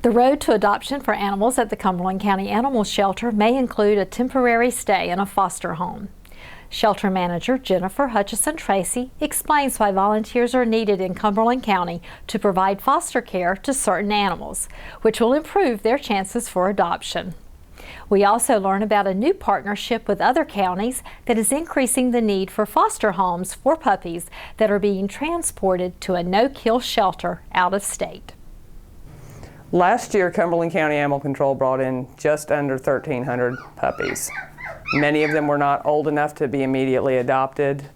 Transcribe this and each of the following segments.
The road to adoption for animals at the Cumberland County Animal Shelter may include a temporary stay in a foster home. Shelter manager Jennifer Hutchison Tracy explains why volunteers are needed in Cumberland County to provide foster care to certain animals, which will improve their chances for adoption. We also learn about a new partnership with other counties that is increasing the need for foster homes for puppies that are being transported to a no-kill shelter out of state. Last year, Cumberland County Animal Control brought in just under 1,300 puppies. Many of them were not old enough to be immediately adopted.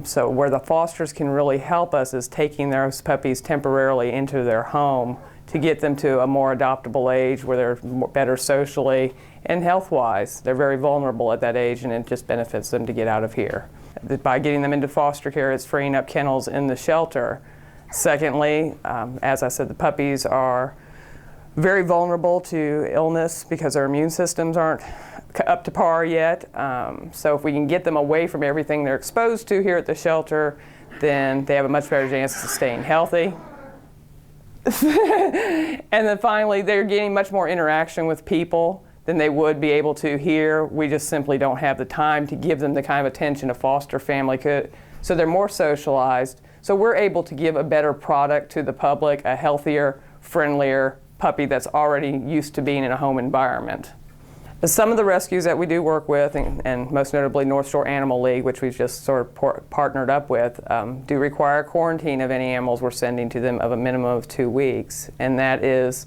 So where the fosters can really help us is taking those puppies temporarily into their home to get them to a more adoptable age where they're better socially and health-wise. They're very vulnerable at that age, and it just benefits them to get out of here. By getting them into foster care, it's freeing up kennels in the shelter. Secondly, as I said, the puppies are very vulnerable to illness because their immune systems aren't up to par yet. So if we can get them away from everything they're exposed to here at the shelter, then they have a much better chance of staying healthy. And then finally, they're getting much more interaction with people than they would be able to here. We just simply don't have the time to give them the kind of attention a foster family could. So they're more socialized. So we're able to give a better product to the public, a healthier, friendlier puppy that's already used to being in a home environment. Some of the rescues that we do work with, and most notably North Shore Animal League, which we've just sort of partnered up with, do require quarantine of any animals we're sending to them of a minimum of 2 weeks. And that is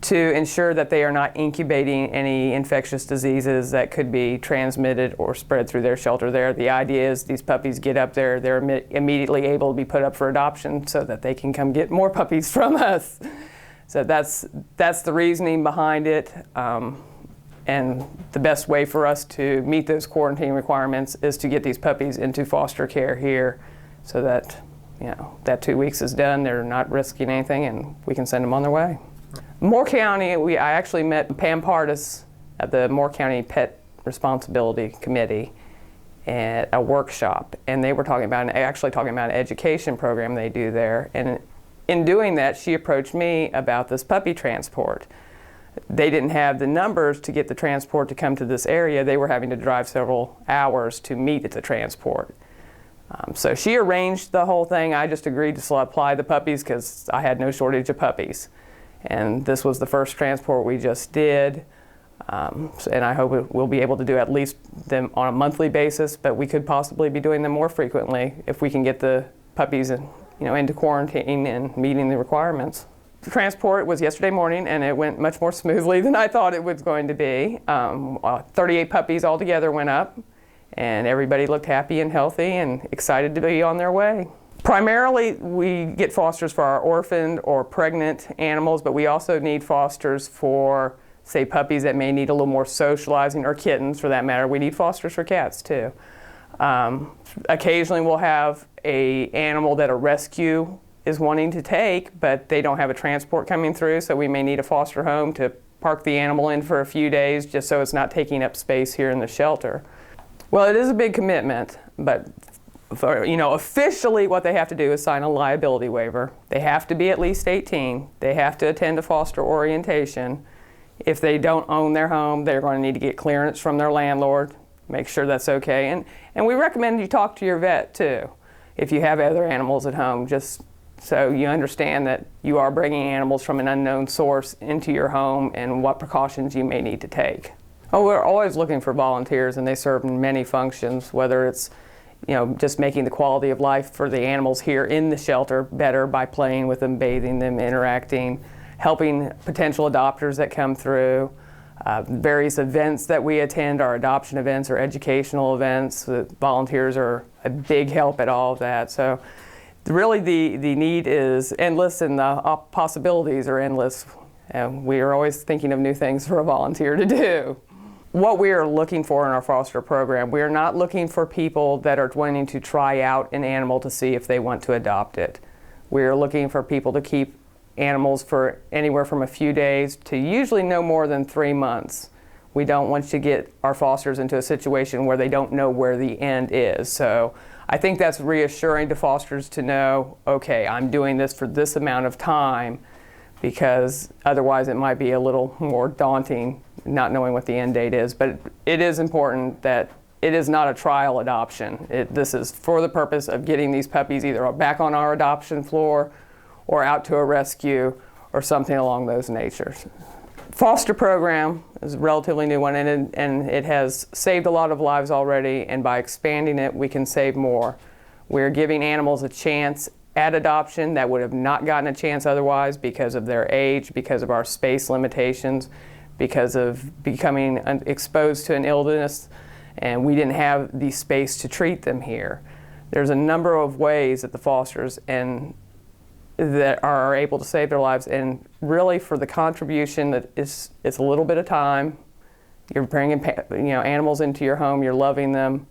to ensure that they are not incubating any infectious diseases that could be transmitted or spread through their shelter there. The idea is these puppies get up there, they're immediately able to be put up for adoption so that they can come get more puppies from us. So that's the reasoning behind it. And the best way for us to meet those quarantine requirements is to get these puppies into foster care here so that, that 2 weeks is done, they're not risking anything, and we can send them on their way. Moore County, I actually met Pam Pardis at the Moore County Pet Responsibility Committee at a workshop, and they were talking about an education program they do there. And in doing that, she approached me about this puppy transport. They didn't have the numbers to get the transport to come to this area. They were having to drive several hours to meet at the transport. So she arranged the whole thing. I just agreed to apply the puppies because I had no shortage of puppies. And this was the first transport we just did. And I hope we'll be able to do at least them on a monthly basis, but we could possibly be doing them more frequently if we can get the puppies into quarantine and meeting the requirements. The transport was yesterday morning, and it went much more smoothly than I thought it was going to be. 38 puppies altogether went up, and everybody looked happy and healthy and excited to be on their way. Primarily, we get fosters for our orphaned or pregnant animals, but we also need fosters for, say, puppies that may need a little more socializing, or kittens for that matter. We need fosters for cats too. Occasionally we'll have an animal that a rescue is wanting to take, but they don't have a transport coming through, so we may need a foster home to park the animal in for a few days just so it's not taking up space here in the shelter. Well, it is a big commitment, but officially what they have to do is sign a liability waiver. They have to be at least 18. They have to attend a foster orientation. If they don't own their home, they're going to need to get clearance from their landlord, make sure that's okay. And we recommend you talk to your vet too if you have other animals at home, just so you understand that you are bringing animals from an unknown source into your home and what precautions you may need to take. Oh, we're always looking for volunteers, and they serve in many functions, whether it's just making the quality of life for the animals here in the shelter better by playing with them, bathing them, interacting, helping potential adopters that come through, various events that we attend, our adoption events or educational events. The volunteers are a big help at all of that. So really the need is endless, and the possibilities are endless. We are always thinking of new things for a volunteer to do. What we are looking for in our foster program, we are not looking for people that are wanting to try out an animal to see if they want to adopt it. We are looking for people to keep animals for anywhere from a few days to usually no more than 3 months. We don't want to get our fosters into a situation where they don't know where the end is. So I think that's reassuring to fosters to know, okay, I'm doing this for this amount of time, because otherwise it might be a little more daunting not knowing what the end date is. But it is important that it is not a trial adoption. This is for the purpose of getting these puppies either back on our adoption floor or out to a rescue or something along those natures. Foster program is a relatively new one, and it has saved a lot of lives already, and by expanding it, we can save more. We're giving animals a chance at adoption that would have not gotten a chance otherwise because of their age, because of our space limitations, because of becoming exposed to an illness, and we didn't have the space to treat them here. There's a number of ways that the fosters that are able to save their lives, and really for the contribution that it's a little bit of time. You're bringing animals into your home, you're loving them.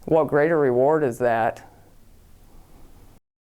What greater reward is that